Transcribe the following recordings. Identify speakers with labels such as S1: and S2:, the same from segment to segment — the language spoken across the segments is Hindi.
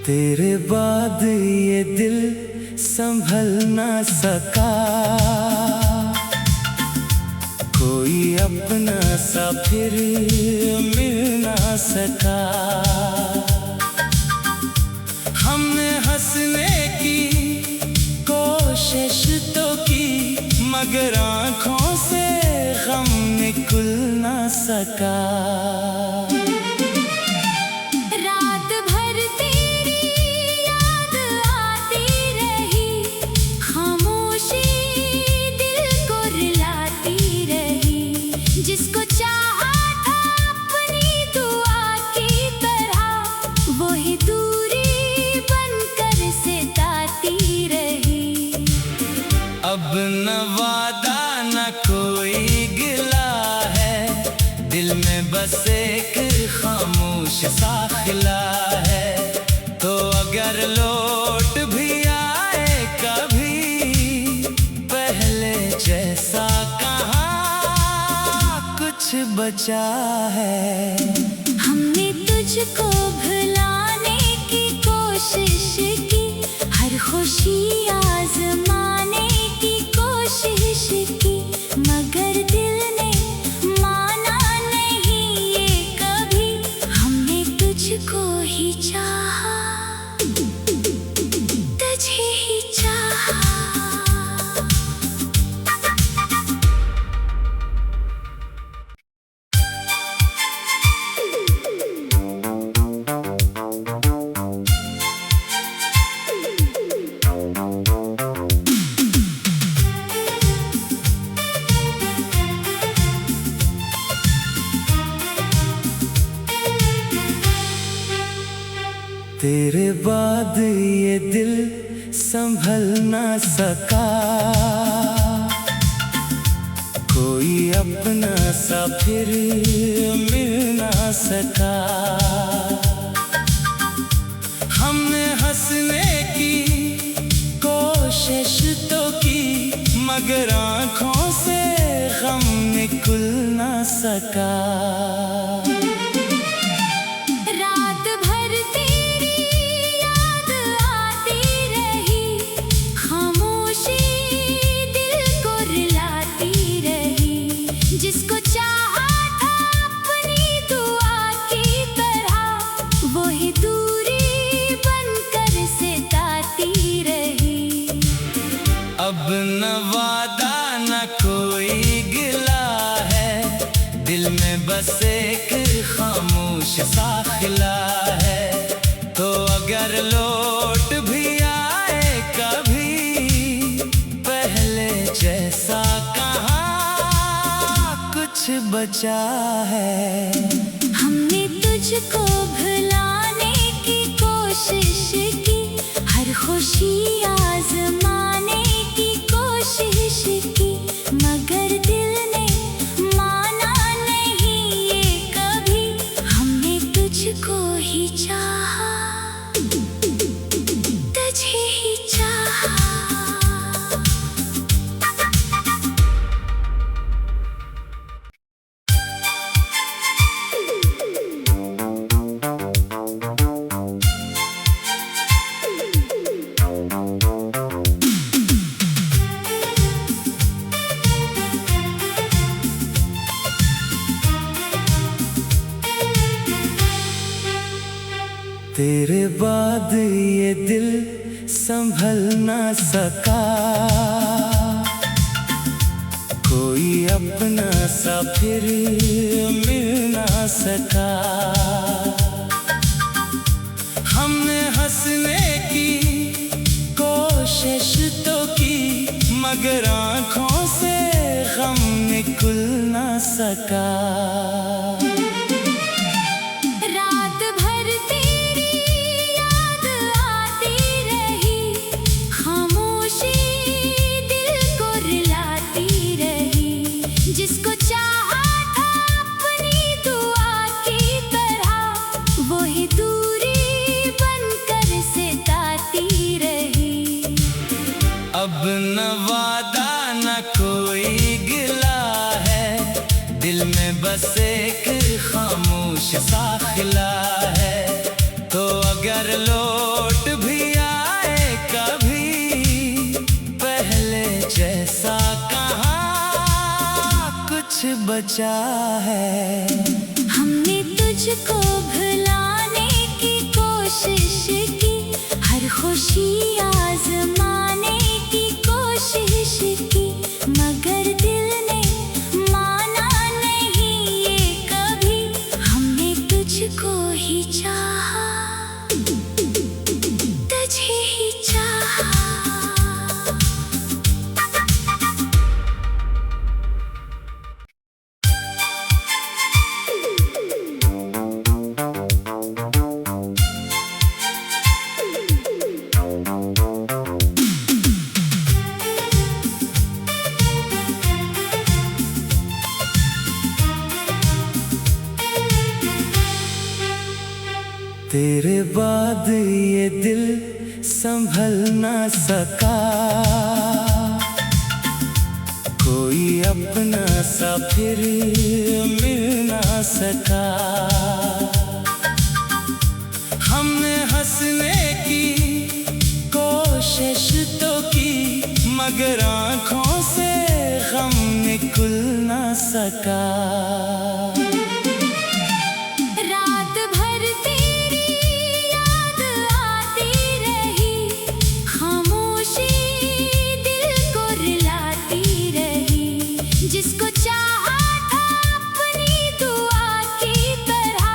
S1: तेरे बाद ये दिल संभल ना सका, कोई अपना सा फिर मिल ना सका। हमने हंसने की कोशिश तो की, मगर आँखों से गम निकल ना सका।
S2: जिसको चाहा था अपनी दुआ की तरह, वही दूरी बनकर सिताती रही।
S1: अब न वादा न कोई गिला है, दिल में बस एक खामोश सा खिला है। तो अगर लौट भी आए कभी, पहले जैसा बचा है।
S2: हमने तुझको भुलाने की कोशिश की, हर खुशी आजमाने की कोशिश की, मगर दिल ने माना नहीं ये कभी। हमने तुझको ही चाहा, तुझे ही चाहा।
S1: तेरे बाद ये दिल संभल ना सका, कोई अपना सा फिर मिल ना सका। हमने हंसने की कोशिश तो की, मगर आँखों से गम निकल ना सका।
S2: जिसको चाहा था अपनी दुआ की तरह, वही दूरी बनकर सिताती रही।
S1: अब न वादा न कोई गिला है, दिल में बस एक खामोश सा खिला है। तो अगर लौट भी आए कभी, पहले जैसा बचा है।
S2: हमने तुझको भुलाने की कोशिश की, हर खुशी आजमाने की कोशिश की, मगर दिल ने माना नहीं ये कभी। हमने तुझको ही चाहा, तुझे ही चाहा।
S1: तेरे बाद ये दिल संभल ना सका, कोई अपना सा फिर मिल ना सका। हमने हंसने की कोशिश तो की, मगर आँखों से गम निकल ना सका।
S2: जिसको चाहा था अपनी दुआ की तरह, वही दूरी बनकर सिताती रही।
S1: अब न वादा न कोई गिला है, दिल में बस एक खामोश सा खिला है। तो अगर लौट भी आए कभी पहले जैसा, कहाँ कुछ बचा है।
S2: हमने तुझको भुलाने की कोशिश की, हर खुशी आजमाने की कोशिश की, मगर दिल ने माना नहीं ये कभी। हमने तुझको ही चाहा, तुझे ही चाहा।
S1: तेरे बाद ये दिल संभल ना सका, कोई अपना सा फिर मिल ना सका। हमने हंसने की कोशिश तो की, मगर आँखों से गम निकल ना सका।
S2: रात भर तेरी याद आती रही, खामोशी दिल को रुलाती रही। जिसको चाहा था अपनी दुआ की तरह,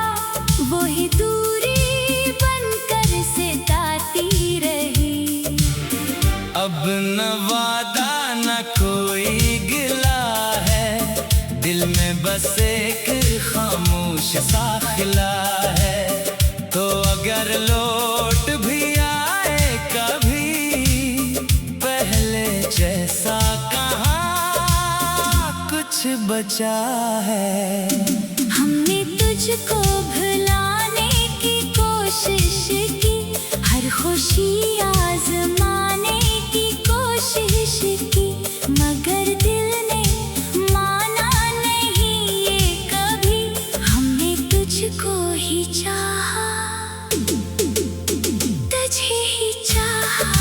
S2: वही दूरी बनकर सिताती रही।
S1: अब न वादा न कोई गिला है, दिल में बस एक खामोश सा खिला है। तो अगर लौट भी आए कभी पहले जैसा, कहाँ कुछ बचा है।
S2: हमने तुझको भुलाने की कोशिश की, हर खुशी आजमाने की कोशिश की, मगर दिल ने माना नहीं ये कभी। हमने तुझको ही चाहा, तुझे ही चाहा।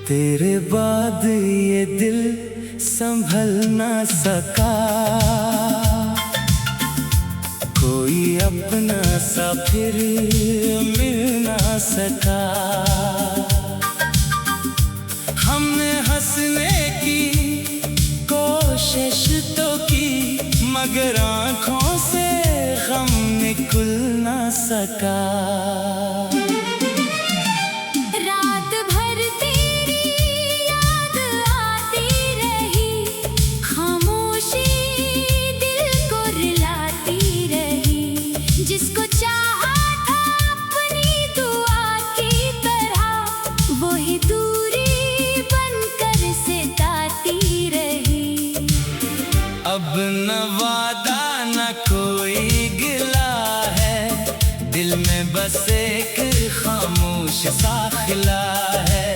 S1: तेरे बाद ये दिल संभल ना सका, कोई अपना सा फिर मिल ना सका। हमने हंसने की कोशिश तो की, मगर आँखों से गम निकल ना सका।
S2: रात भर तेरी याद आती रही, खामोशी दिल को रुलाती रही। जिसको चाहा था अपनी दुआ की तरह, वही दूरी बनकर सिताती रही।
S1: अब न वादा न कोई गिला है, दिल में बस एक खामोश सा खिला है।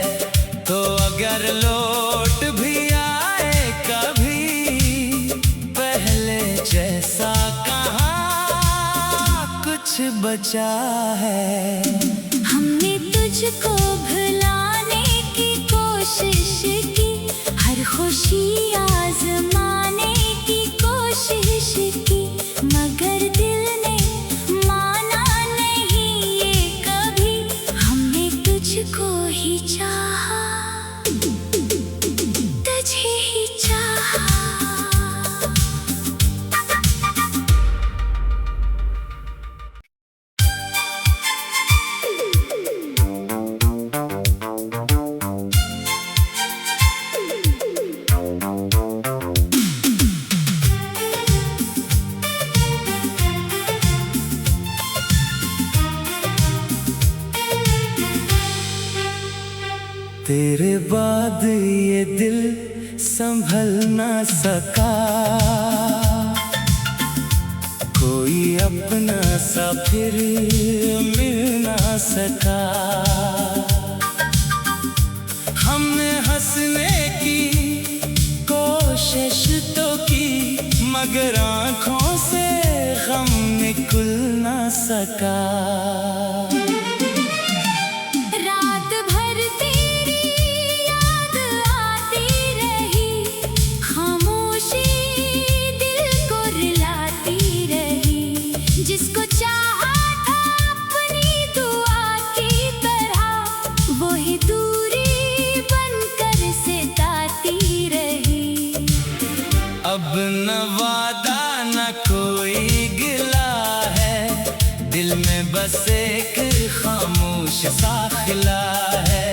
S1: तो अगर लौट भी आए कभी पहले जैसा, कहाँ कुछ बचा है।
S2: हमने तुझको भुलाने की कोशिश की, हर खुशी आजमाने की कोशिश की, मगर दिल ने माना नहीं ये कभी। हमने तुझको ही चाहा, तुझे ही चाहा।
S1: तेरे बाद ये दिल संभल ना सका, कोई अपना सा फिर मिल ना सका। हमने हंसने की कोशिश तो की, मगर आँखों से गम निकल ना सका।
S2: रात भर तेरी याद आती रही, खामोशी दिल को रुलाती रही। जिसको चाहा था अपनी दुआ की तरह, वही दूरी बनकर सिताती रही।
S1: अब न वादा न कोई गिला है, दिल में बस एक खामोश सा खिला है।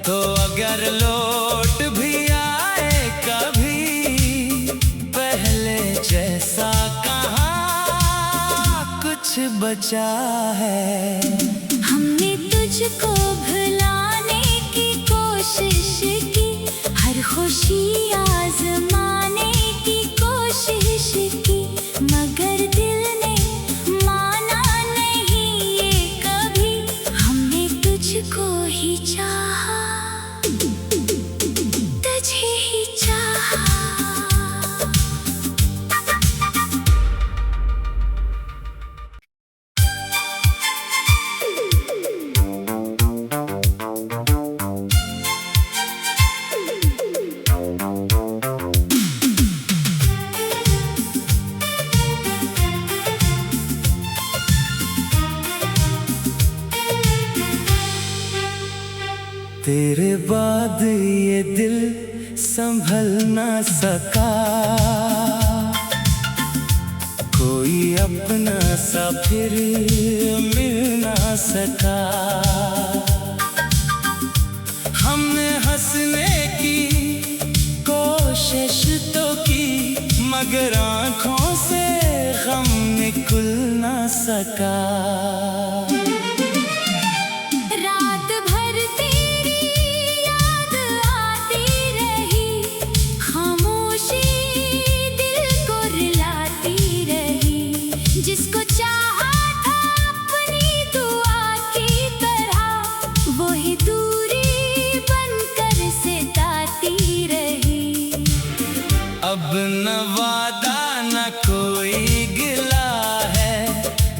S1: तो अगर लौट भी आए कभी, पहले जैसा कहाँ कुछ बचा है।
S2: हमने तुझको भुलाने की कोशिश की, हर खुशी आजमाने की कोशिश की, मगर दिल ने माना नहीं ये कभी। हमने तुझको ही चाहा, तुझे ही चाहा।
S1: तेरे बाद ये दिल संभल ना सका, कोई अपना सा फिर मिल ना सका। हमने हंसने की कोशिश तो की, मगर आँखों से गम निकल ना सका।
S2: रात भर तेरी याद आती रही, खामोशी दिल को रुलाती रही। जिसको चाहा था अपनी दुआ की तरह, वही दूरी बनकर सिताती रही।
S1: अब न वादा न कोई गिला है,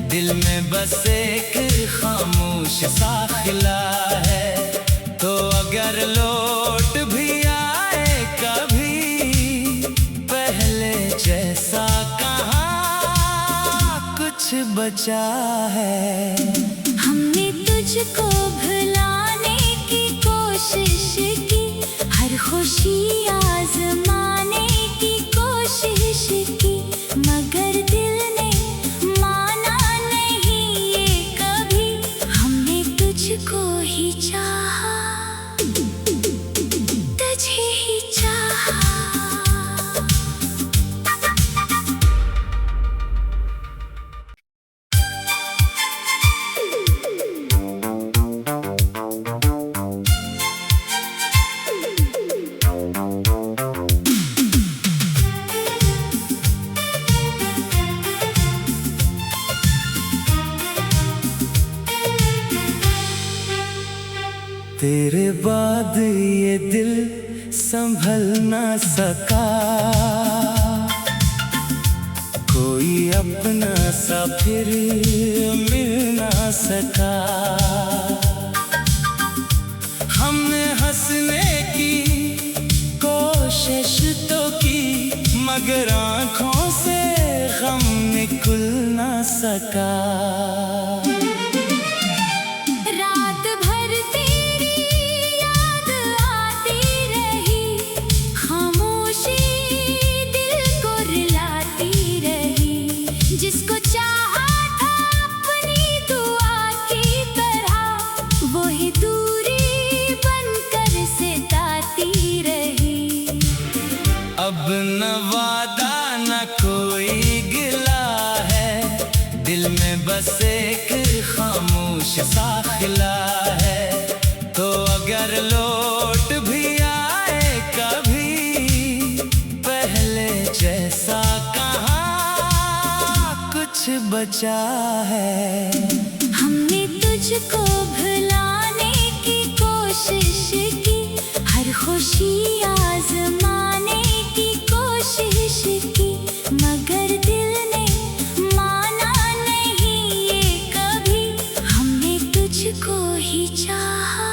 S1: दिल में बस एक खामोश सा खिला है। तो अगर लौट भी आए कभी, पहले जैसा कहाँ कुछ बचा है।
S2: हमने तुझको भुलाने की कोशिश की, हर खुशी आजमाने की कोशिश की, मगर दिल ने माना नहीं ये कभी। हमने तुझको ही चाहा, तुझे ही चाहा।
S1: तेरे बाद ये दिल संभल ना सका, कोई अपना सा फिर मिल ना सका। हमने हंसने की कोशिश तो की, मगर आँखों से गम निकल ना सका।
S2: रात भर तेरी याद आती रही, खामोशी दिल को रुलाती रही। जिसको चाहा था अपनी दुआ की तरह, वही दूरी बनकर सिताती रही।
S1: अब न वादा न कोई गिला है, दिल में बस एक खामोश सा खिला है। तो अगर लो बचा है।
S2: हमने तुझको भुलाने की कोशिश की, हर खुशी आजमाने की कोशिश की, मगर दिल ने माना नहीं ये कभी। हमने तुझको ही चाहा,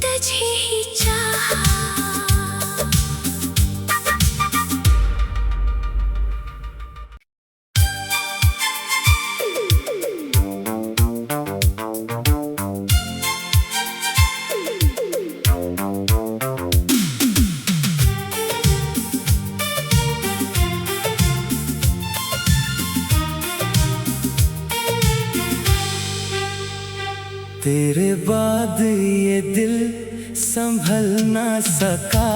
S2: तुझे ही चाहा।
S1: तेरे बाद ये दिल संभल ना सका,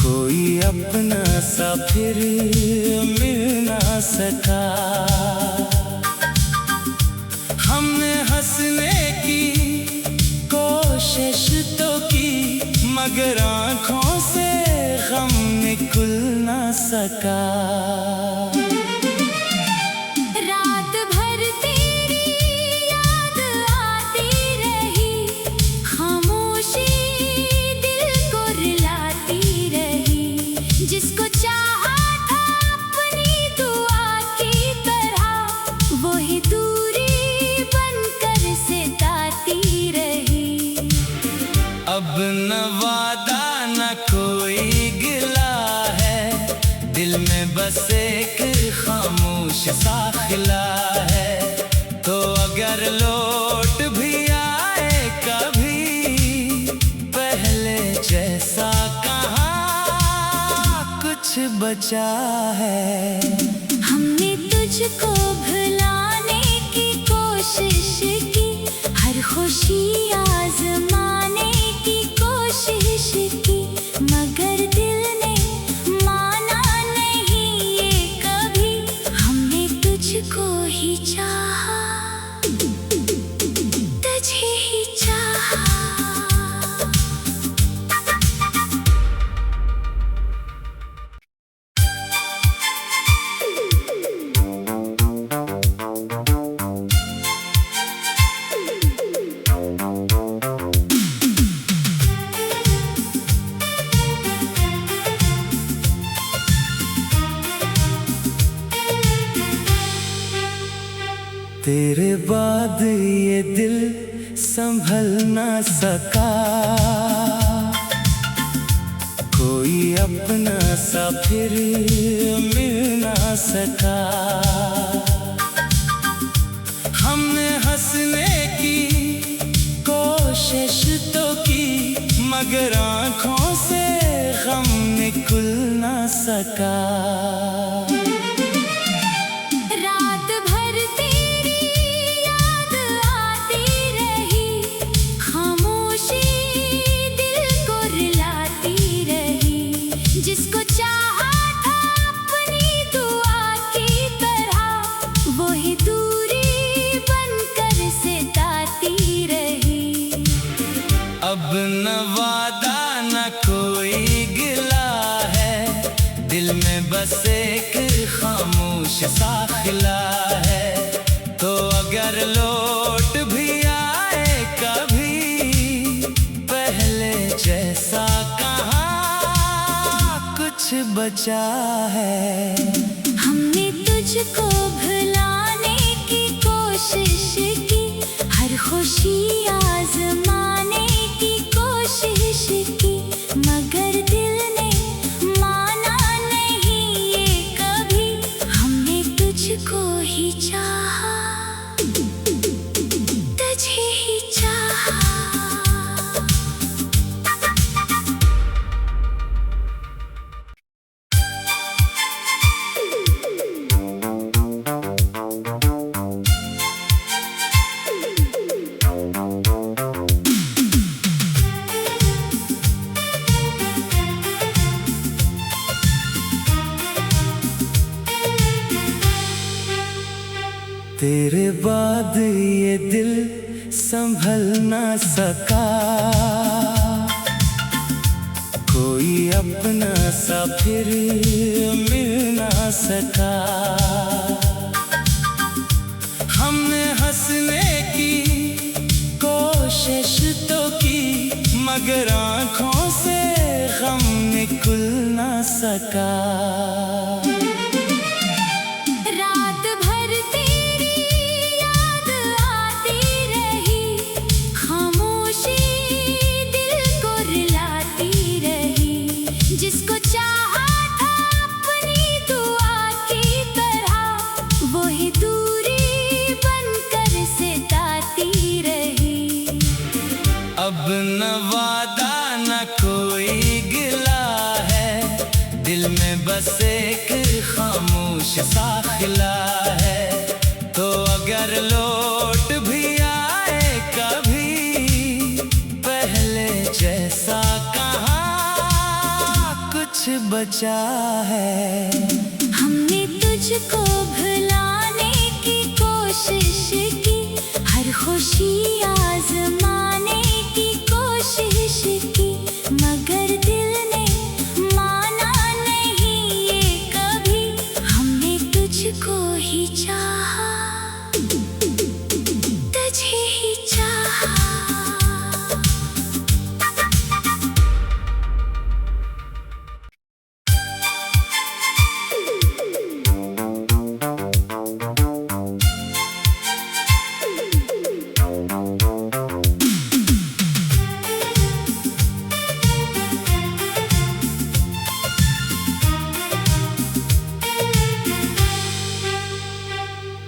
S1: कोई अपना सा फिर मिल ना सका। हमने हंसने की कोशिश तो की, मगर आँखों से गम निकल ना सका।
S2: रात भर तेरी याद आती रही, खामोशी दिल को रुलाती रही। जिसको चाहा था अपनी दुआ की तरह, वही दूरी बनकर सिताती रही।
S1: अब न वादा न कोई गिला है, दिल में बस एक खामोश सा खिला है। तो अगर लौट भी आए कभी, पहले जैसा कहाँ कुछ बचा है।
S2: हमने तुझको भुलाने की कोशिश की, हर खुशी आजमाने की कोशिश की, मगर दिल ने माना नहीं ये कभी। हमने तुझको ही चाहा, तुझे ही चाहा।
S1: तेरे बाद ये दिल संभल ना सका, कोई अपना सा फिर मिल ना सका। हमने हंसने की कोशिश तो की, मगर आँखों से गम निकल ना सका।
S2: रात भर तेरी याद आती रही, खामोशी दिल को रुलाती रही। जिसको चाहा था अपनी दुआ की तरह, वही दूरी बनकर सिताती रही।
S1: अब न वादा न कोई गिला है, दिल में बस एक खामोश सा खिला है। तो अगर लौट भी आए कभी, पहले जैसा कहाँ कुछ बचा है।
S2: हमने तुझको भुलाने की कोशिश की, हर खुशी आजमाने की कोशिश की, मगर दिल ने माना नहीं ये कभी। हमने तुझको ही चाहा, तुझे ही चाहा।
S1: तेरे बाद ये दिल संभल ना सका, कोई अपना सा फिर मिल ना सका। हमने हंसने की कोशिश तो की, मगर आँखों से गम निकल ना सका।
S2: रात भर तेरी याद आती रही, खामोशी दिल को रुलाती रही। जिसको चाहा था अपनी दुआ की तरह, वही दूरी बनकर सिताती रही।
S1: अब न वादा न कोई गिला है, दिल में बस एक खामोश सा खिला है। तो अगर लौट भी आए कभी, पहले जैसा कहाँ कुछ बचा है।
S2: हमने तुझको भुलाने की कोशिश की, हर खुशी आजमाने की कोशिश की, मगर दिल ने माना नहीं ये कभी। हमने तुझको ही चाहा, तुझे ही चाहा।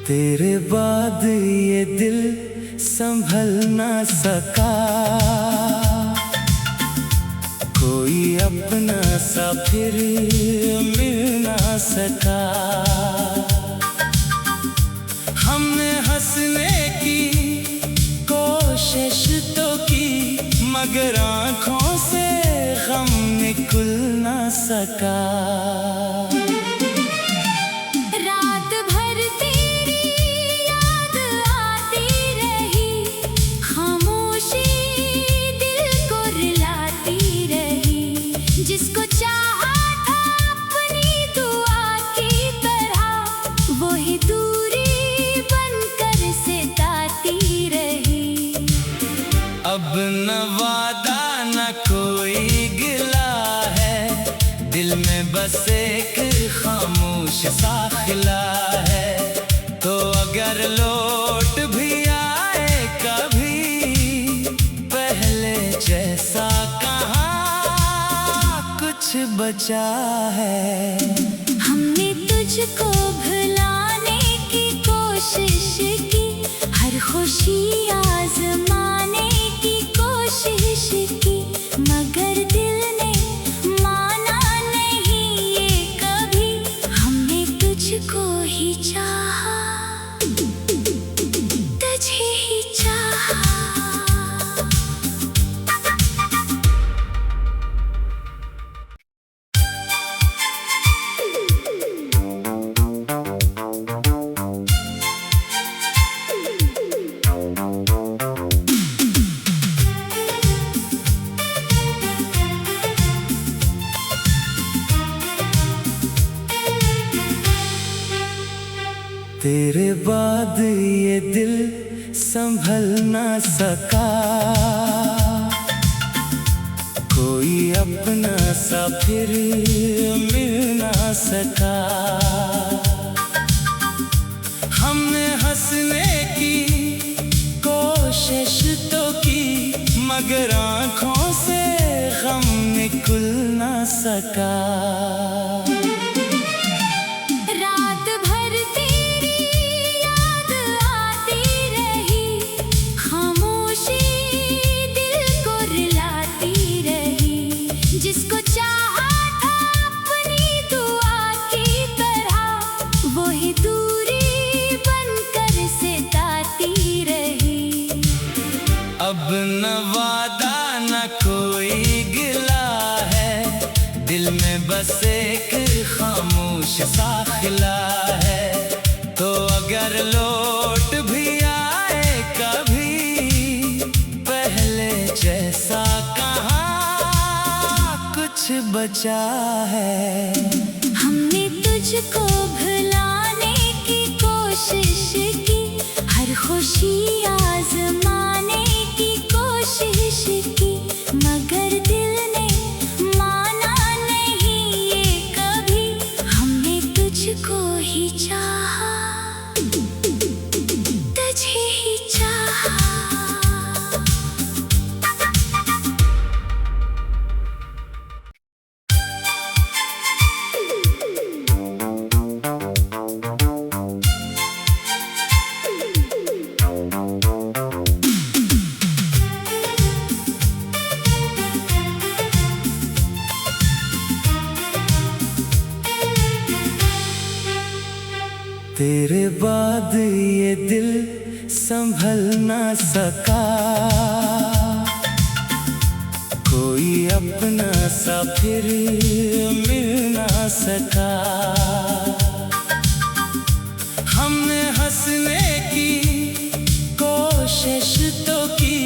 S1: तेरे बाद ये दिल संभल ना सका, कोई अपना सा फिर मिल ना सका। हमने हंसने की कोशिश तो की, मगर आँखों से गम निकल ना सका।
S2: रात भर तेरी याद आती रही, खामोशी दिल को रुलाती रही। जिसको चाहा था अपनी दुआ की तरह, वही दूरी बनकर सिताती रही।
S1: अब न वादा न कोई गिला है, दिल में बस एक खामोश सा खिला है। तो अगर लौट भी आए कभी, पहले जैसा कहाँ कुछ बचा है।
S2: हमने तुझको भुलाने की कोशिश की, हर खुशी आजमाने की कोशिश की, मगर दिल ने माना नहीं ये कभी। हमने तुझको ही चाहा, तुझे ही चाहा।
S1: तेरे बाद ये दिल संभल ना सका, कोई अपना सा फिर मिल ना सका। हमने हंसने की कोशिश तो की, मगर आँखों से गम निकल ना सका।
S2: रात भर तेरी याद आती रही, खामोशी दिल को रुलाती रही। जिसको चाहा था अपनी दुआ की तरह, वही दूरी बनकर सिताती रही।
S1: अब न वादा न कोई गिला है, दिल में बस एक खामोश सा खिला है। तो अगर लौट भी आए कभी, पहले जैसा कहाँ कुछ बचा है।
S2: हमने तुझ तुझको भुलाने की कोशिश की, हर खुशी आजमाने की कोशिश की, मगर दिल ने माना नहीं ये कभी। हमने तुझको ही चाहा, तुझे ही चाहा।
S1: तेरे बाद ये दिल संभल ना सका, कोई अपना सा फिर मिल ना सका। हमने हंसने की कोशिश तो की,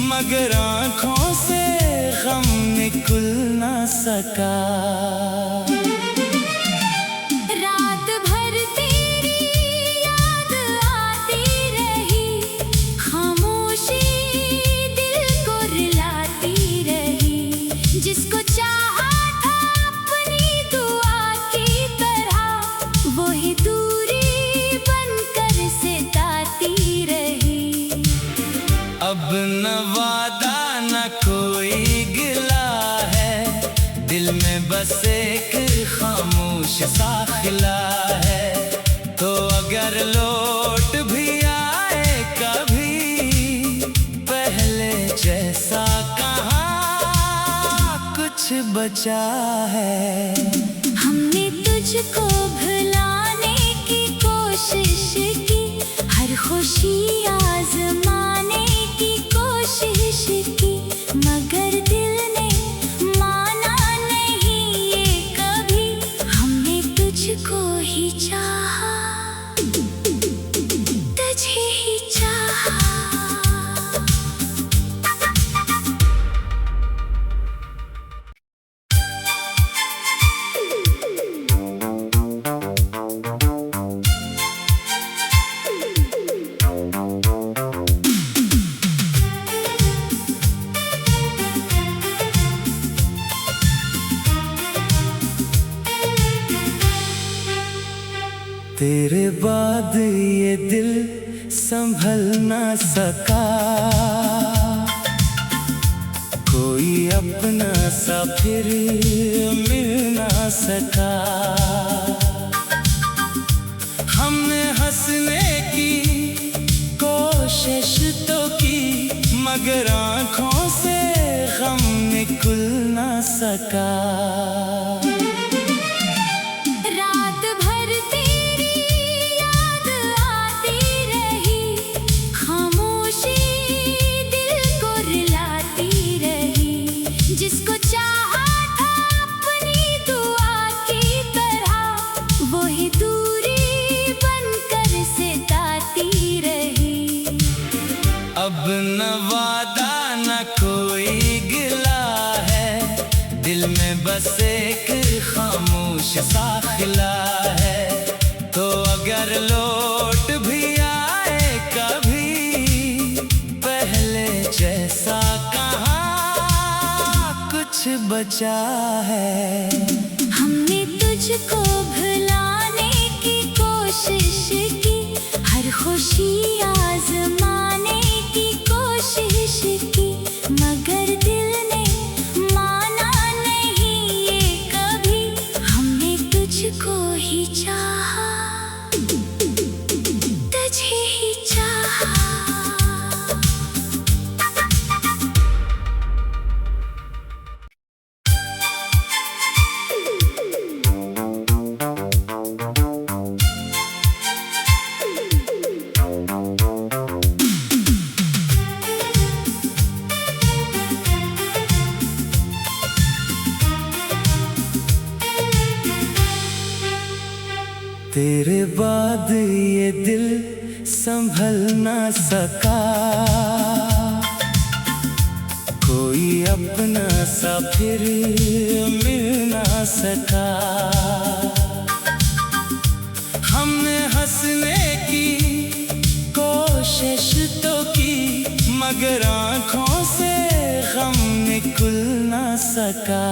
S1: मगर आँखों से गम निकल ना सका।
S2: रात भर तेरी याद आती रही, खामोशी दिल को रुलाती रही। जिसको चाहा था अपनी दुआ की तरह, वही दूरी बनकर सिताती रही।
S1: अब न वादा न कोई गिला है, दिल में बस एक खामोश सा खिला है। तो अगर लौट भी आए कभी, पहले जैसा कहाँ कुछ बचा है।
S2: हमने तुझको भुलाने की कोशिश की, हर खुशी आजमाने की कोशिश की, मगर दिल ने माना नहीं ये कभी। हमने तुझको ही चाहा, तुझे ही चाहा।
S1: तेरे बाद ये दिल संभल ना सका, कोई अपना सा फिर मिल ना सका। हमने हंसने की कोशिश तो की, मगर आँखों से गम निकल ना सका।
S2: रात भर तेरी याद आती रही, खामोशी दिल को रुलाती रही। जिसको चाहा था अपनी दुआ की तरह, वही दूरी बनकर सिताती रही।
S1: अब न वादा न कोई गिला है, दिल में बस एक खामोश सा खिला है। तो अगर लौट भी आए कभी, पहले जैसा कहाँ कुछ बचा है।
S2: हमने तुझको भुलाने की कोशिश की, हर खुशी आजमाने की कोशिश की, मगर दिल ने माना नहीं ये कभी। हमने तुझको ही चाहा, तुझे ही चाहा।
S1: तेरे बाद ये दिल संभल ना सका, कोई अपना सा फिर मिल ना सका। हंसने की कोशिश तो की, मगर आँखों से गम निकल ना सका।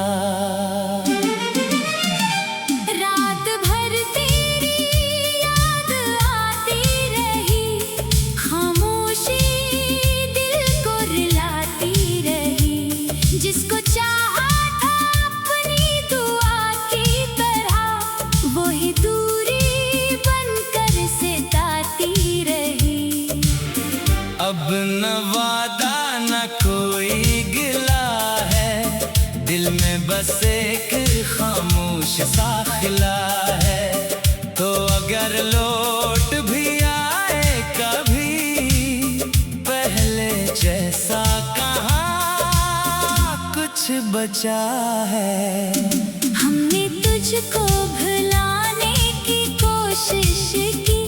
S2: रात भर तेरी याद आती रही, खामोशी दिल को रुलाती रही। जिसको चाहा था अपनी दुआ की तरह, वही दूरी बनकर सिताती रही।
S1: अब न वादा न कोई गिला है, दिल में बस एक खामोश सा खिला है। तो अगर लौट भी आए कभी, पहले जैसा कहाँ कुछ बचा है।
S2: हमने तुझको भुलाने की कोशिश की,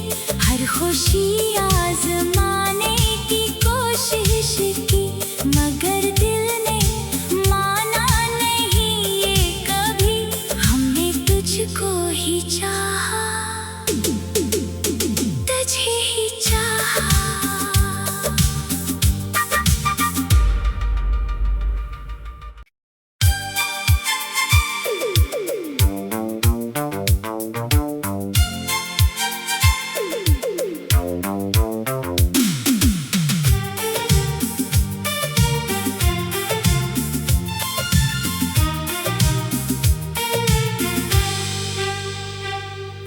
S2: हर खुशी आजमाने की कोशिश की, मगर दिल ने माना नहीं ये कभी। हमने तुझको ही चाहा, तुझे ही चाहा।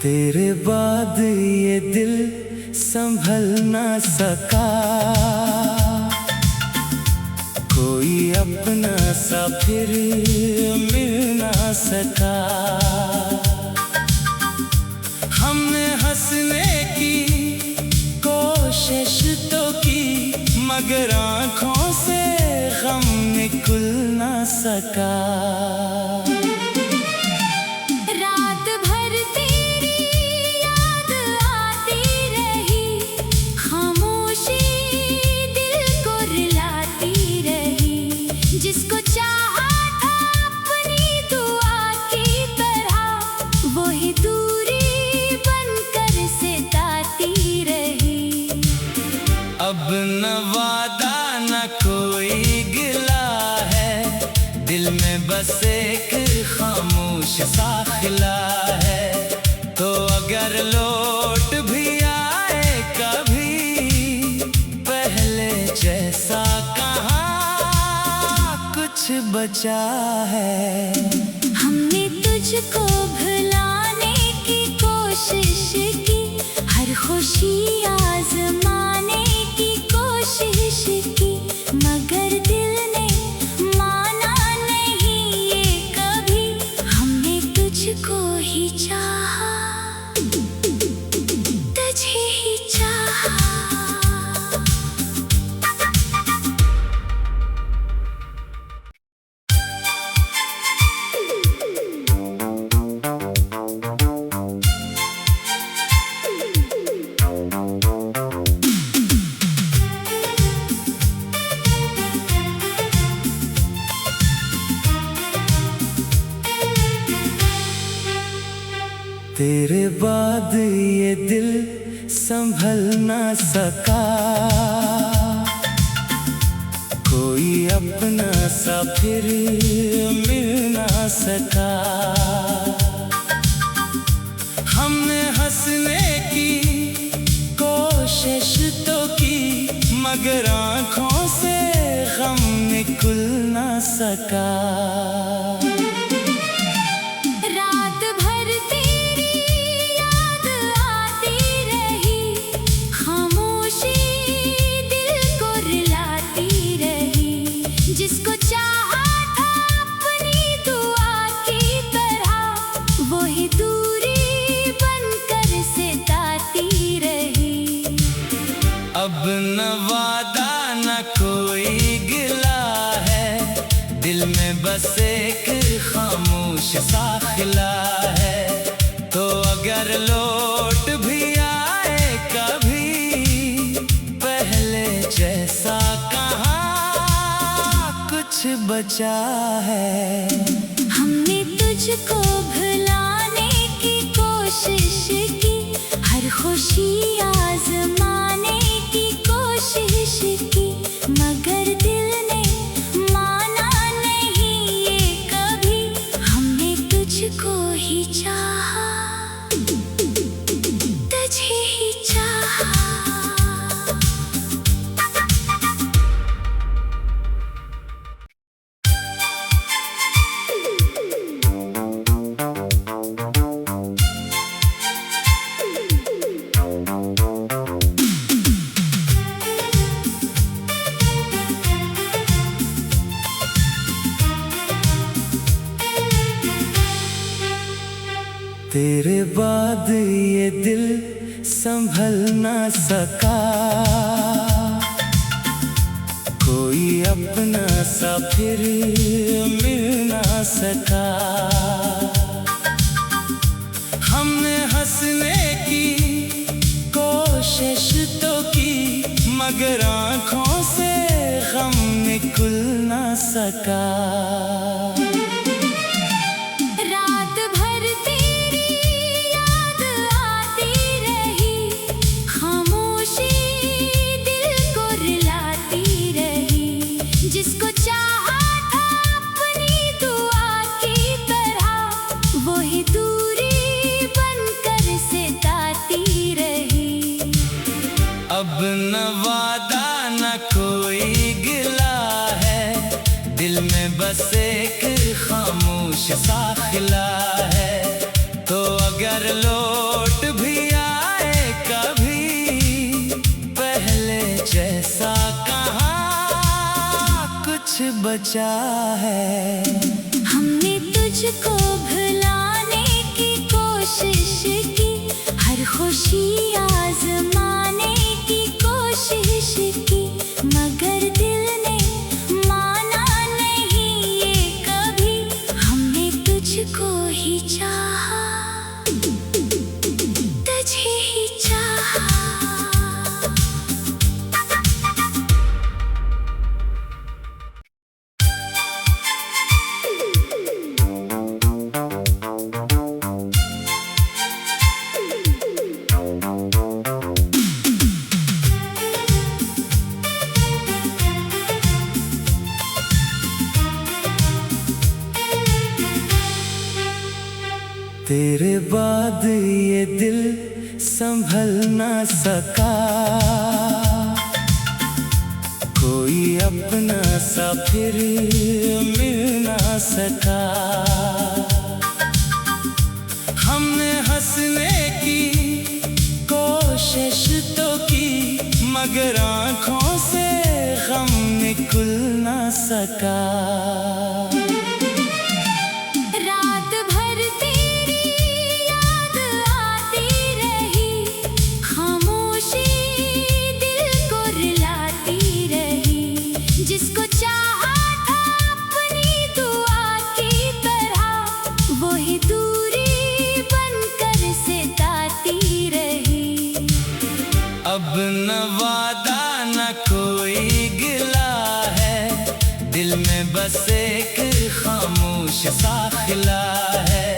S1: तेरे बाद ये दिल संभल ना सका, कोई अपना सा फिर मिल ना सका। हमने हंसने की कोशिश तो की, मगर आँखों से गम निकल ना सका।
S2: रात भर तेरी याद आती रही, खामोशी दिल को रुलाती रही। जिसको चाहा था अपनी दुआ की तरह, वही दूरी बनकर सिताती रही।
S1: अब न वादा न कोई गिला है, दिल में बस एक खामोश सा खिला है। तो अगर लौट भी आए कभी, पहले जैसा कहाँ कुछ बचा है।
S2: हमने तुझको भुलाने की कोशिश की, हर खुशी आजमाने की कोशिश की, मगर दिल ने माना नहीं ये कभी। हमने तुझको ही चाहा, तुझे ही चाहा।
S1: तेरे बाद ये दिल संभल ना सका, कोई अपना सा फिर मिल ना सका। हमने हंसने की कोशिश तो की, मगर आँखों से गम निकल ना सका।
S2: रात भर तेरी याद आती रही, खामोशी दिल को रुलाती रही। जिसको चाहा था अपनी दुआ की तरह, वही दूरी बनकर सिताती रही।
S1: अब न वादा न कोई गिला है, दिल में बस एक खामोश सा खिला है। तो अगर लौट भी आए कभी, पहले जैसा कहाँ कुछ बचा है।
S2: हमने तुझको भुलाने की कोशिश की, हर खुशी आजमाने की कोशिश की, मगर दिल ने माना नहीं ये कभी। हमने तुझको ही चाहा, तुझे ही चाहा।
S1: तेरे बाद ये दिल संभल ना सका, कोई अपना सा फिर मिल ना सका। हमने हंसने की कोशिश तो की, मगर आँखों से गम निकल ना सका।
S2: रात भर तेरी याद आती रही, खामोशी दिल को रुलाती रही। जिसको चाहा था अपनी दुआ की तरह, वही दूरी बनकर सिताती रही।
S1: अब न वादा न कोई गिला है, दिल में बस एक खामोश सा खिला है। तो अगर लौट भी आए कभी, पहले जैसा कहाँ कुछ बचा है।
S2: हमने तुझको भुलाने की कोशिश की, हर खुशी आजमाने की कोशिश की, मगर दिल ने माना नहीं ये कभी। हमने तुझको ही चाहा, तुझे ही चाहा।
S1: तेरे बाद ये दिल संभल ना सका, कोई अपना सा फिर मिल ना सका। हमने हंसने की कोशिश तो की, मगर आँखों से गम निकल ना सका।
S2: रात भर तेरी याद आती रही, खामोशी दिल को रुलाती रही। जिसको चाहा था अपनी दुआ की तरह, वही दूरी बनकर सिताती रही।
S1: अब न वादा न कोई गिला है, दिल में बस एक खामोश सा खिला है।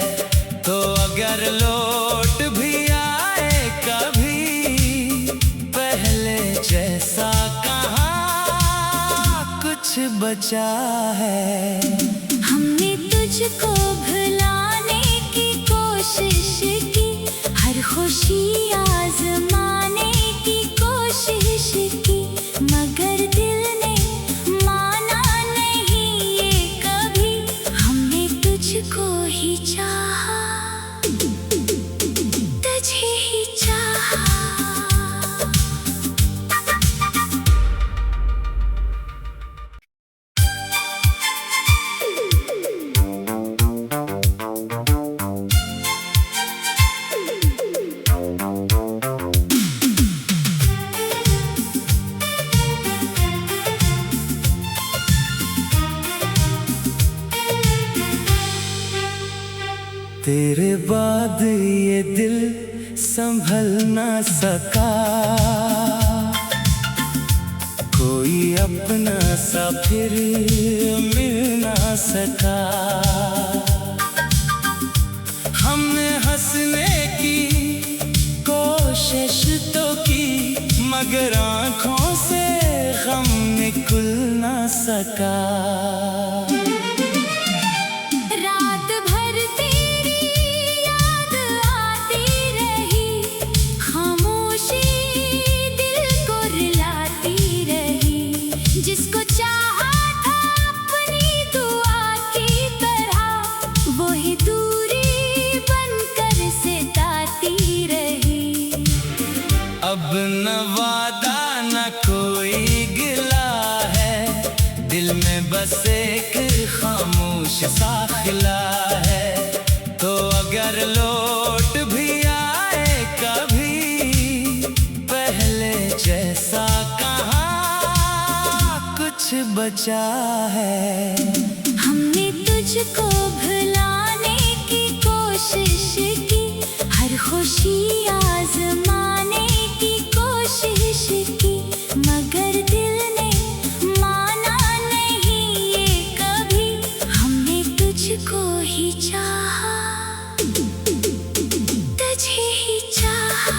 S1: तो अगर लौट भी आए कभी, पहले जैसा कहाँ कुछ बचा है।
S2: हमने तुझको भुलाने की कोशिश की, हर खुशी आजमाने की कोशिश की, मगर दिल ने माना नहीं ये कभी। हमने तुझको ही चाहा, तुझे ही चाहा।
S1: तेरे बाद ये दिल संभल ना सका, कोई अपना सा फिर मिल ना सका। हमने हंसने की कोशिश सका।
S2: रात भर तेरी याद आती रही, खामोशी दिल को रुलाती रही। जिसको चाहा था अपनी दुआ की तरह, वही दूरी बनकर सताती रही।
S1: अब न वादा न कोई गिला है, दिल में बस एक खामोश सा खिला है। तो अगर लौट भी आए कभी, पहले जैसा कहाँ कुछ बचा है।
S2: हमने तुझको भुलाने की कोशिश की, हर खुशी आजमाने की कोशिश की, मगर दिल ने माना नहीं ये कभी। हमने तुझको ही चाहा, तुझे ही चाहा।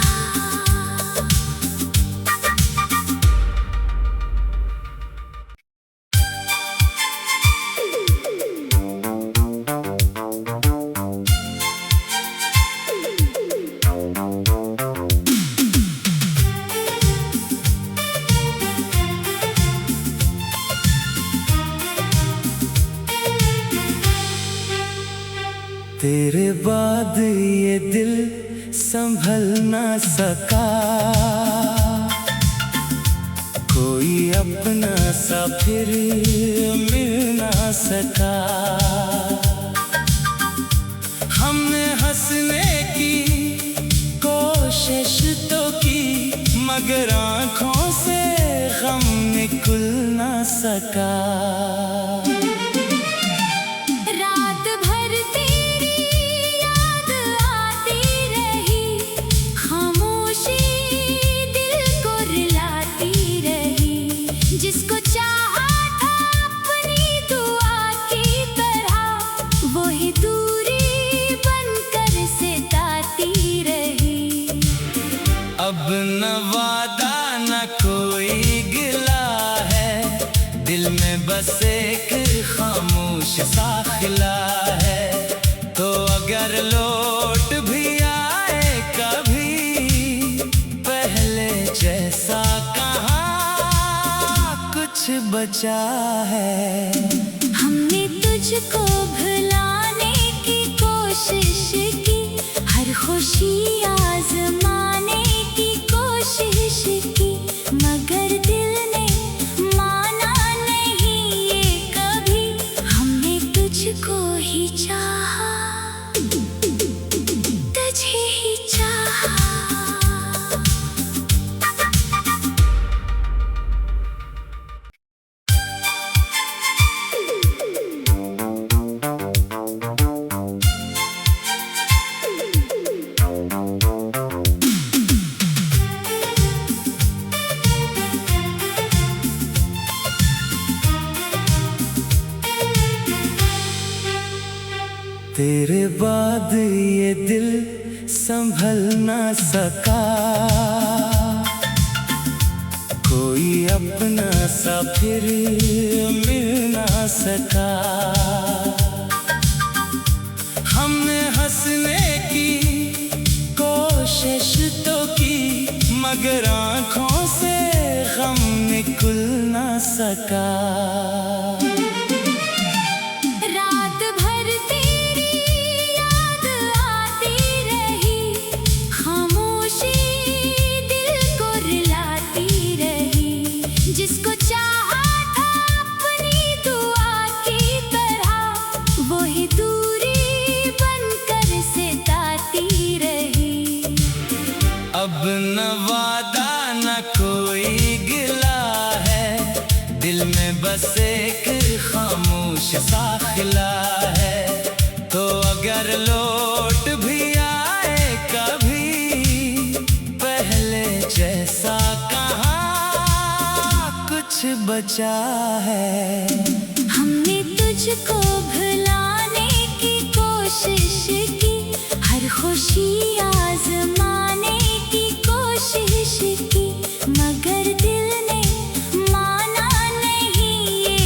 S1: तेरे बाद ये दिल संभल ना सका, कोई अपना सा फिर मिल ना सका। हमने हंसने की कोशिश तो की, मगर आँखों से गम निकल ना सका।
S2: रात भर तेरी याद आती रही, खामोशी दिल को रुलाती रही। जिसको चाहा था अपनी दुआ की तरह, वही दूरी बनकर सताती रही।
S1: अब न वादा न कोई गिला है, दिल में बस एक खामोश सा खिला है। तो अगर लौट भी आए कभी, पहले जैसा कहाँ कुछ बचा है।
S2: हमने तुझको भुलाने की कोशिश की, हर खुशी आजमाने की कोशिश की, मगर दिल ने माना नहीं ये कभी। हमने तुझको ही चाहा, तुझे ही चाहा।
S1: तेरे बाद ये दिल संभल ना सका, कोई अपना सा फिर मिल ना सका। हमने हंसने की कोशिश तो की, मगर आँखों से गम निकल ना सका।
S2: रात भर तेरी याद आती रही, खामोशी दिल को रुलाती रही। जिसको चाहा था अपनी दुआ की तरह, वही दूरी बनकर सताती रही।
S1: अब न वादा न कोई गिला है, दिल में बस एक खामोश सा खिला है। तो अगर लौट भी आए कभी, पहले जैसा कहाँ कुछ बचा है।
S2: हमने तुझको भुलाने की कोशिश की, हर खुशी आजमाने की कोशिश की, मगर दिल ने माना नहीं ये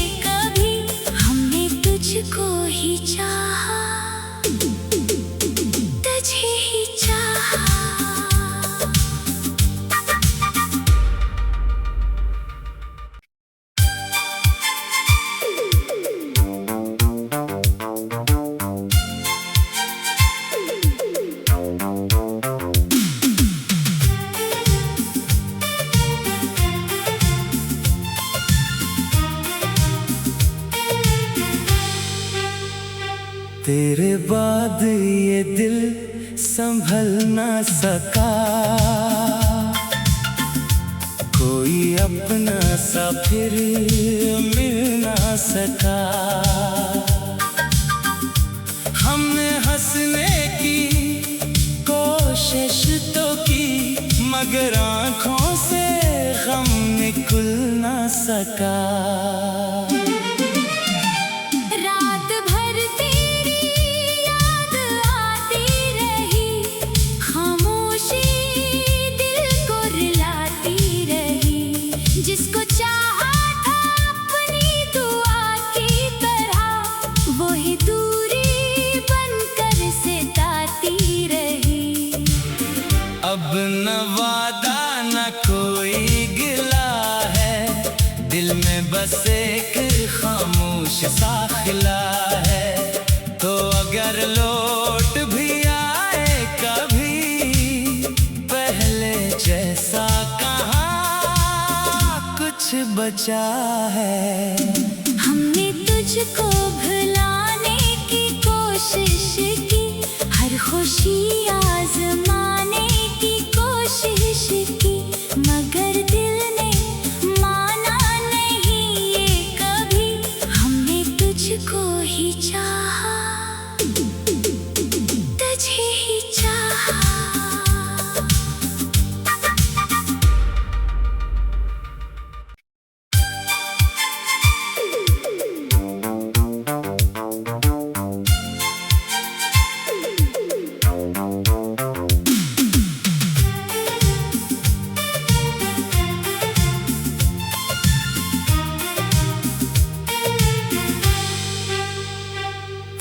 S1: तेरे बाद ये दिल संभल ना सका, कोई अपना सा फिर मिल ना सका। हमने हंसने की कोशिश तो की, मगर आँखों से गम निकल ना सका।
S2: रात भर तेरी याद आती रही, खामोशी दिल को रुलाती रही। जिसको चाहा था अपनी दुआ की तरह, वही दूरी बनकर सिताती रही।
S1: अब न वादा न कोई गिला है, दिल में बस एक खामोश सा खिला है। तो अगर लौट भी आए कभी, पहले जैसा कहाँ कुछ बचा है।
S2: हमने तुझको भुलाने की कोशिश की, हर खुशी आजमाने की कोशिश की, मगर दिल ने माना नहीं ये कभी। हमने तुझको ही चाहा, तुझे ही चाहा।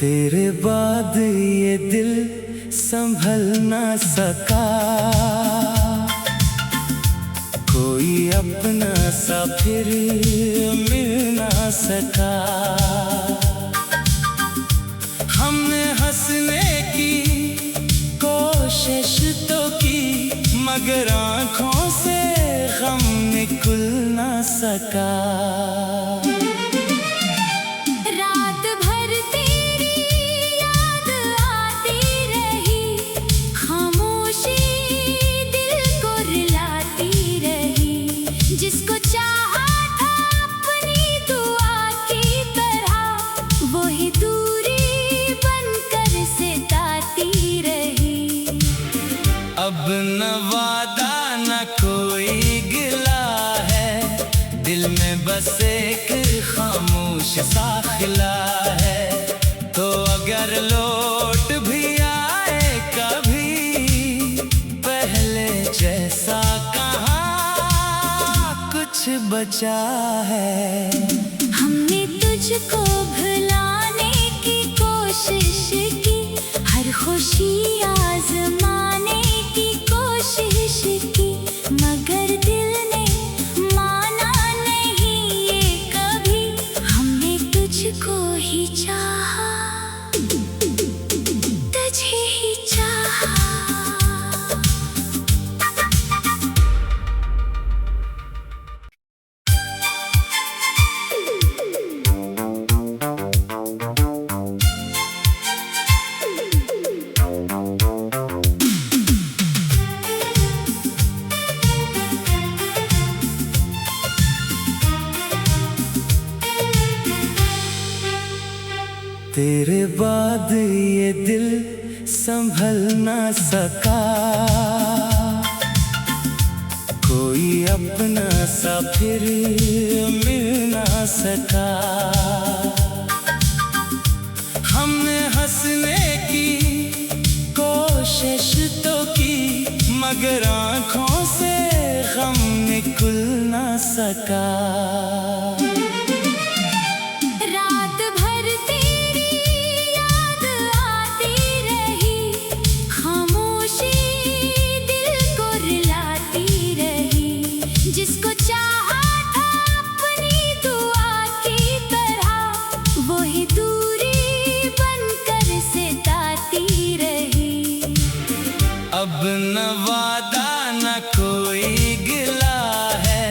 S1: तेरे बाद ये दिल संभल ना सका, कोई अपना सा फिर मिल ना सका। हमने हंसने की कोशिश तो की, मगर आँखों से गम निकल ना सका।
S2: रात भर तेरी याद आती रही, खामोशी दिल को रुलाती रही। जिसको चाहा था अपनी दुआ की तरह, वही दूरी बनकर सिताती रही।
S1: अब न वादा न कोई गिला है, दिल में बस एक खामोश सा खिला है। तो अगर लौट भी आए कभी, पहले जैसा कहाँ कुछ बचा है।
S2: हमने तुझको भुलाने की कोशिश की, हर खुशी आजमाने की कोशिश की, मगर दिल ने माना नहीं ये कभी। हमने तुझको ही चाहा, तुझे ही चाहा।
S1: तेरे बाद ये दिल संभल ना सका, कोई अपना सा फिर मिल ना सका। हमने हंसने की कोशिश तो की, मगर आँखों से गम निकल ना सका।
S2: रात भर तेरी याद आती रही, खामोशी दिल को रुलाती रही। जिसको चाहा था अपनी दुआ की तरह, वही दूरी बनकर सिताती रही।
S1: अब न वादा न कोई गिला है,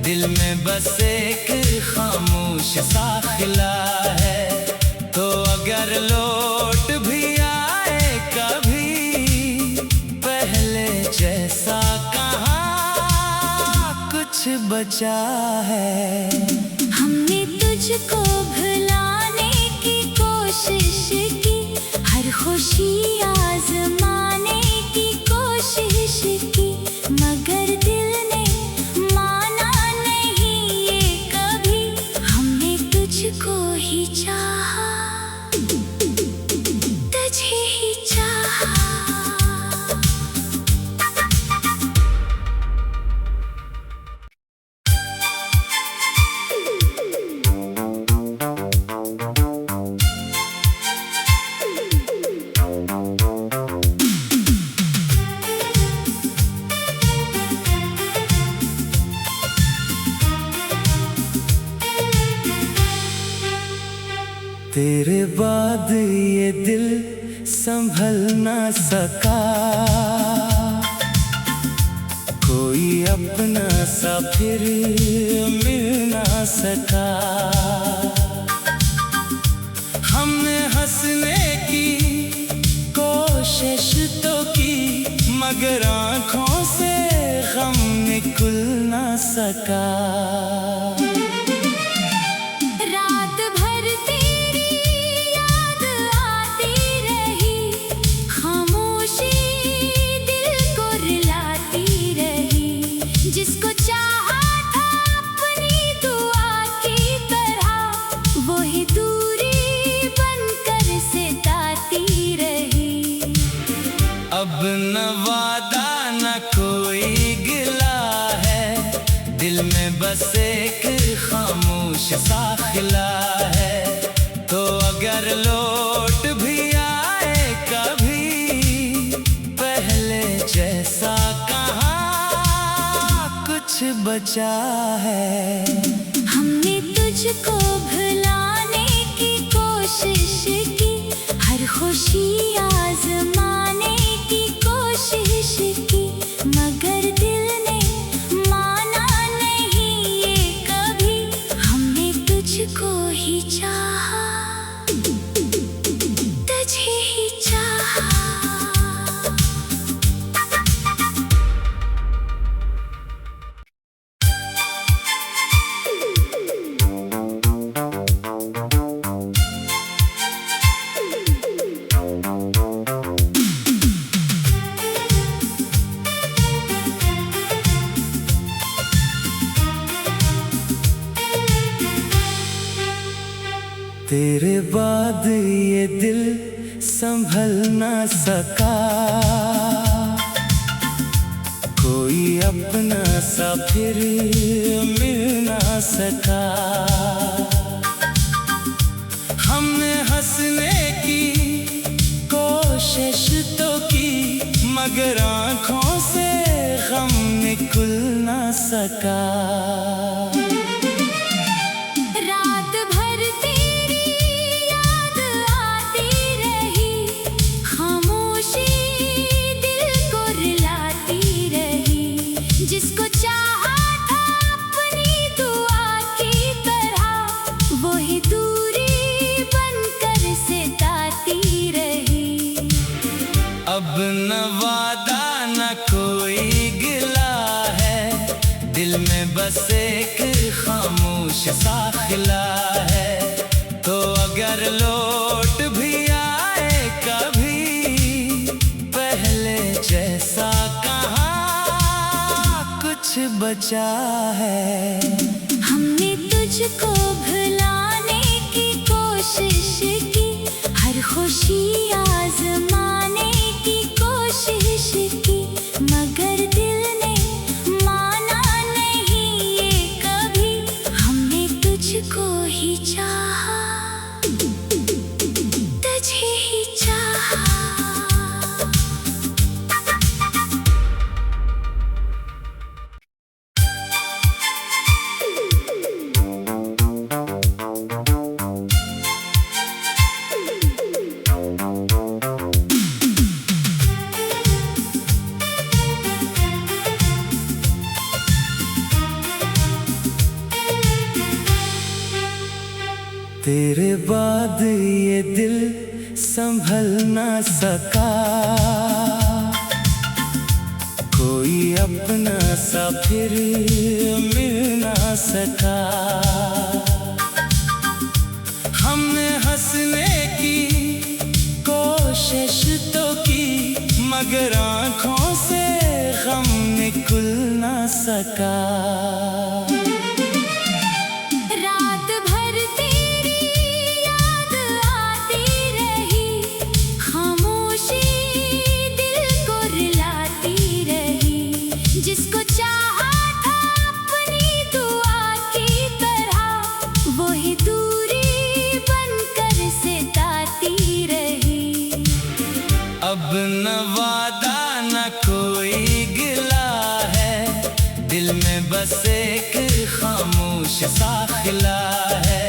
S1: दिल में बस एक खामोश सा खिला है। तो अगर लो बचा है।
S2: हमने तुझको भुलाने की कोशिश की, हर खुशी आजमाने की कोशिश की, मगर दिल ने माना नहीं ये कभी। हमने तुझको ही चाहा, तुझे ही चाहा।
S1: तेरे बाद ये दिल संभल ना सका, कोई अपना सा फिर मिल ना सका। हमने हंसने की कोशिश तो की, मगर आँखों से गम निकल ना सका।
S2: रात भर तेरी याद आती रही, खामोशी दिल को रुलाती रही। जिसको चाहा था अपनी दुआ की तरह, वही दूरी बनकर सिताती रही।
S1: अब न वादा न कोई गिला है, दिल में बस एक खामोश सा खिला है। तो अगर लौट भी आए कभी, पहले जैसा कहाँ कुछ बचा है।
S2: हमने तुझको भुलाने की कोशिश की, हर खुशी आजमाने की कोशिश की, मगर दिल ने माना नहीं ये कभी। हमने तुझको ही चाहा, तुझे ही चाहा।
S1: तेरे बाद ये दिल संभल ना सका, कोई अपना सा फिर मिल ना सका। हमने हंसने की कोशिश तो की, मगर आँखों से गम निकल ना सका।
S2: रात भर तेरी याद आती रही, खामोशी दिल को रुलाती रही। जिसको चाहा था अपनी दुआ की तरह, वही दूरी बनकर सिताती रही।
S1: अब न वादा न कोई गिला है, दिल में बस एक खामोश सा खिला है। तो अगर लौट भी आए कभी, पहले जैसा कहाँ कुछ बचा है।
S2: हमने तुझको भुलाने की कोशिश की, हर खुशी आजमाने की कोशिश की, मगर दिल ने माना नहीं ये कभी। हमने तुझको ही चाहा, तुझे ही चाहा।
S1: तेरे बाद ये दिल संभल ना सका, कोई अपना सा फिर मिल ना सका। हमने हंसने की कोशिश तो की, मगर आँखों से गम निकल ना सका।
S2: रात भर तेरी याद आती रही, खामोशी दिल को रुलाती रही। जिसको चाहा था अपनी दुआ की तरह, वही दूरी बनकर सिताती रही।
S1: अब न वादा न कोई गिला है, दिल में बस एक खामोश सा खिला है।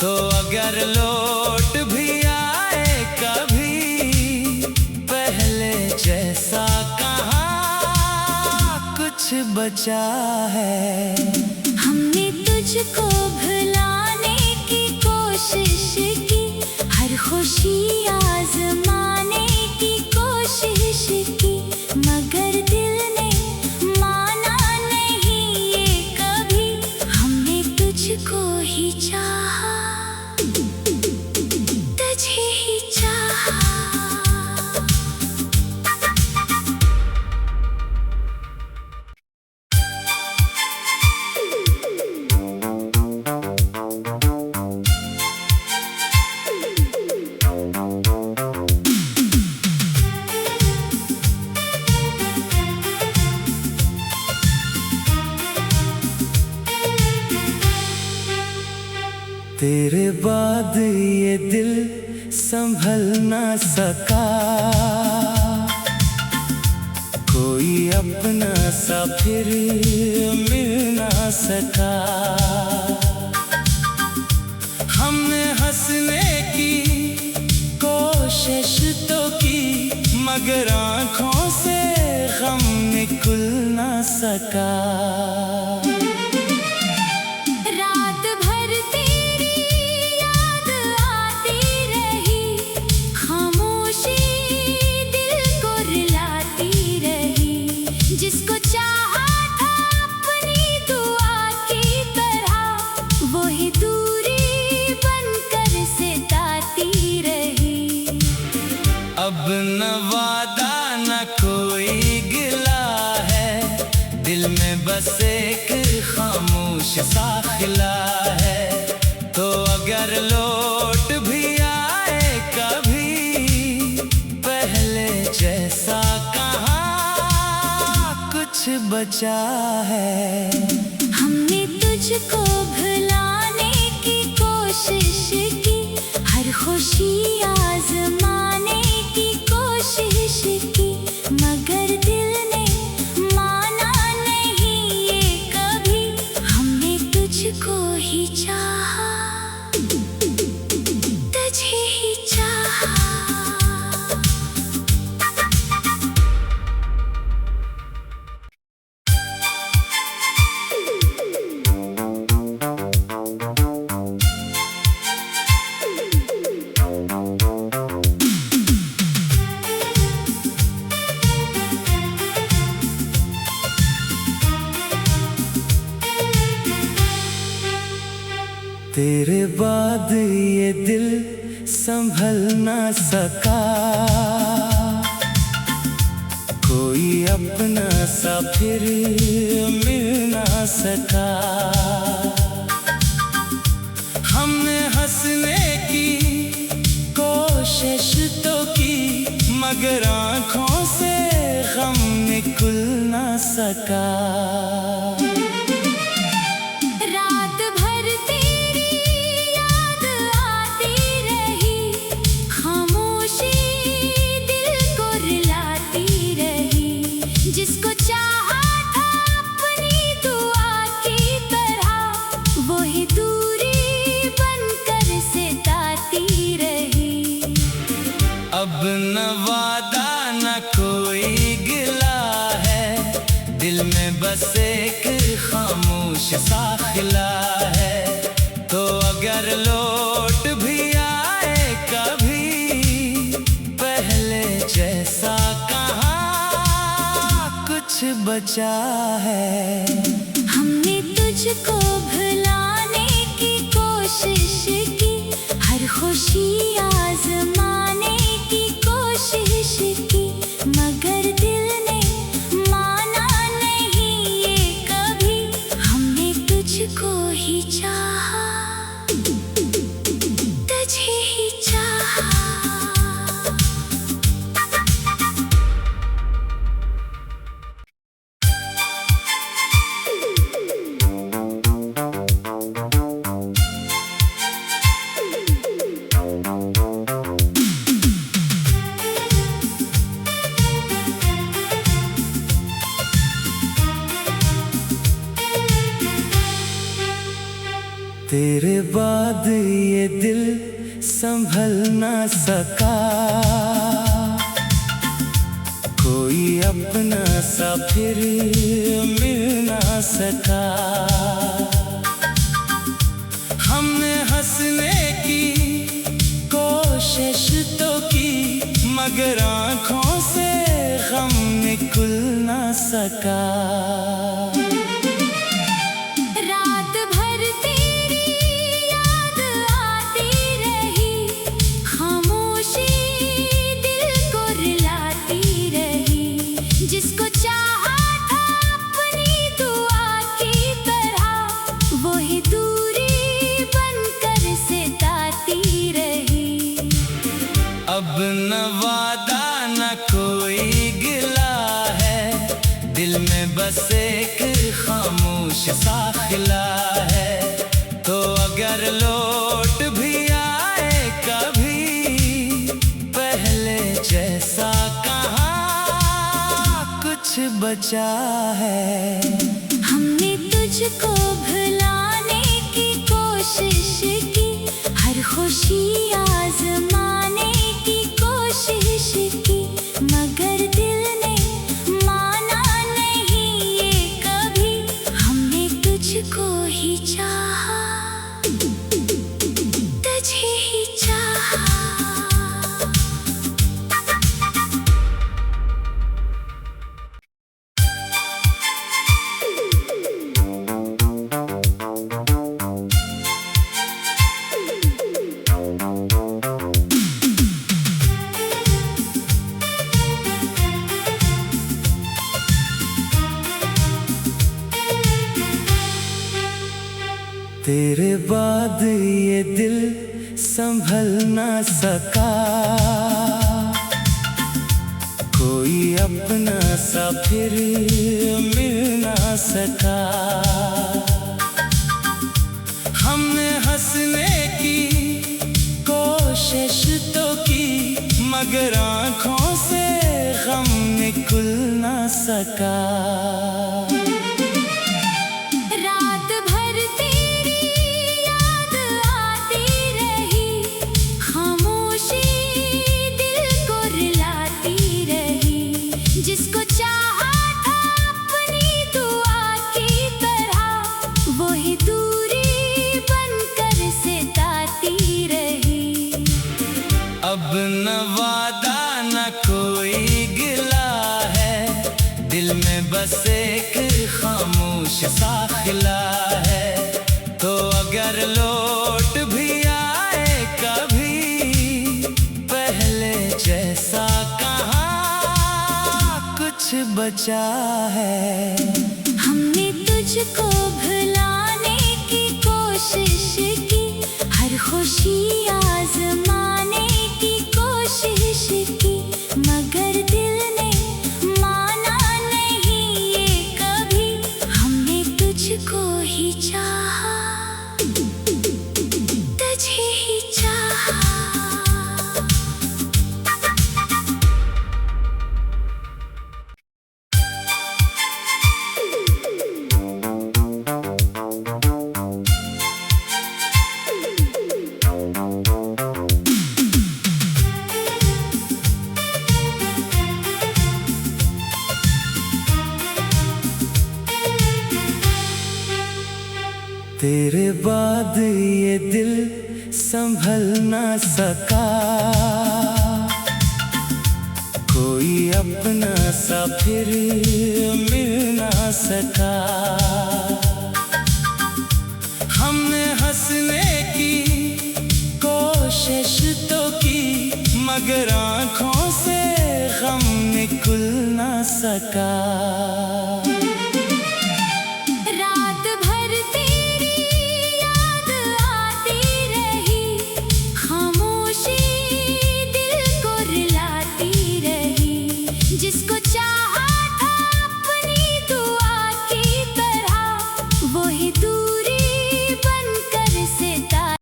S1: तो अगर लौट भी आए कभी, पहले जैसा कहाँ कुछ बचा है।
S2: हमने तुझको भुलाने की कोशिश की, हर खुशी आजमाने की कोशिश की, मगर दिल ने माना नहीं ये कभी। हमने तुझको ही चाहा, तुझे ही चाहा।
S1: तेरे बाद ये दिल संभल ना सका, कोई अपना सा फिर मिल ना सका। हमने हंसने की कोशिश तो की, मगर आँखों से गम निकल ना सका।
S2: रात भर तेरी याद आती रही, खामोशी दिल को रुलाती रही। जिसको चाहा था अपनी दुआ की तरह, वही दूरी बनकर सिताती रही।
S1: अब न वादा न कोई गिला है, दिल में बस एक खामोश सा खिला है। तो अगर लौट भी आए कभी, पहले जैसा कहाँ कुछ बचा है।
S2: हमने तुझको भुलाने की कोशिश की, हर खुशी आजमाने की कोशिश की, मगर दिल ने माना नहीं ये कभी। हमने तुझको ही चाहा, तुझे ही चाहा।
S1: तेरे बाद ये दिल संभल ना सका, कोई अपना सा फिर मिल ना सका। हमने हंसने की कोशिश तो की, मगर आँखों से गम निकल ना सका।
S2: रात भर तेरी याद आती रही, खामोशी दिल को रुलाती रही। जिसको चाहा था अपनी दुआ की तरह, वही दूरी बनकर सिताती रही।
S1: अब न वादा न कोई गिला है, दिल में बस एक खामोश सा खिला है। तो अगर लौट भी आए कभी, पहले जैसा कहाँ कुछ बचा है।
S2: हमने तुझको भुलाने की कोशिश की, हर खुशी आजमाने की कोशिश की, मगर दिल ने माना नहीं ये कभी। हमने तुझको ही चाहा, तुझे ही चाहा।
S1: तेरे बाद ये दिल संभल ना सका, कोई अपना सा फिर मिल ना सका। हमने हंसने की कोशिश तो की, मगर आँखों से गम निकल ना सका।
S2: रात भर तेरी याद आती रही, खामोशी दिल को रुलाती रही। जिसको चाहा था अपनी दुआ की तरह, वही दूरी बनकर सिताती रही।
S1: अब न वादा न कोई गिला है, दिल में बस एक खामोश सा खिला है। तो अगर लौट भी आए कभी, पहले जैसा कहाँ कुछ बचा है।
S2: हमने तुझको भुलाने की कोशिश की, हर खुशी आजमाने की कोशिश की, मगर दिल ने माना नहीं ये कभी। हमने तुझको ही चाहा, तुझे ही चाहा।
S1: तेरे बाद ये दिल संभल ना सका, कोई अपना सा फिर मिल ना सका। हमने हंसने की कोशिश तो की, मगर आँखों से गम निकल ना सका।
S2: रात भर तेरी याद आती रही, खामोशी दिल को रुलाती रही। जिसको चाहा था अपनी दुआ की तरह, वही दूरी बनकर सिताती रही।
S1: अब न वादा न कोई गिला है, दिल में बस एक खामोश सा खिला है। तो अगर लौट भी आए कभी, पहले जैसा कहाँ कुछ बचा है।
S2: हमने तुझको भुलाने की कोशिश की, हर खुशी आजमाने की कोशिश की, मगर दिल ने माना नहीं ये कभी। हमने तुझको ही चाहा, तुझे ही चाहा।
S1: तेरे बाद ये दिल संभल ना सका, कोई कोई अपना सा फिर मिल ना सका। हमने हंसने की कोशिश तो की, मगर आँखों से गम निकल ना सका।